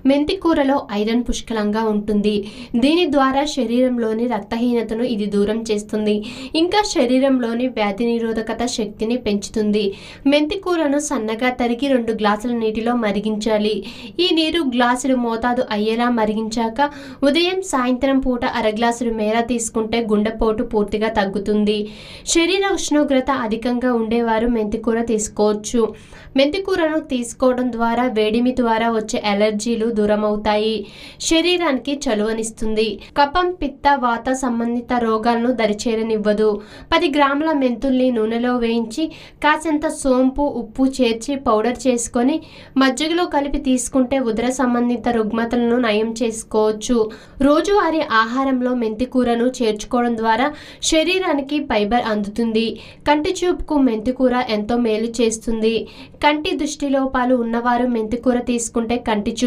మెంతి కూరలో ఐరన్ పుష్కలంగా ఉంటుంది. దీని ద్వారా శరీరంలోని రక్తహీనతను ఇది దూరం చేస్తుంది. ఇంకా శరీరంలోని వ్యాధి నిరోధకత శక్తిని పెంచుతుంది. మెంతి కూరను సన్నగా తరిగి 2 గ్లాసుల నీటిలో మరిగించాలి. ఈ నీరు గ్లాసులు మోతాదు అయ్యేలా మరిగించాక ఉదయం సాయంత్రం పూట అరగ్లాసులు మేర తీసుకుంటే గుండెపోటు పూర్తిగా తగ్గుతుంది. శరీర ఉష్ణోగ్రత అధికంగా ఉండేవారు మెంతికూర తీసుకోవచ్చు. మెంతికూరను తీసుకోవడం ద్వారా వేడిమి ద్వారా వచ్చే అలర్జీలు దూరమవుతాయి. శరీరానికి చలువనిస్తుంది. కఫం, పిత్త, వాత సంబంధిత రోగాలను దరిచేరనివ్వదు. 10 గ్రాముల మెంతుల్ని నూనెలో వేయించి కాసంత సోంపు, ఉప్పు చేర్చి పౌడర్ చేసుకొని మజ్జిగలో కలిపి తీసుకుంటే ఉదర సంబంధిత రుగ్మతలను నయం చేసుకోవచ్చు. రోజువారీ ఆహారంలో మెంతికూరను చేర్చుకోవడం ద్వారా శరీరానికి ఫైబర్ అందుతుంది. కంటి చూపుకు మెంతికూర ఎంతో మేలు చేస్తుంది. కంటి దృష్టి లోపాలు ఉన్నవారు మెంతికూర తీసుకుంటే కంటి చూపు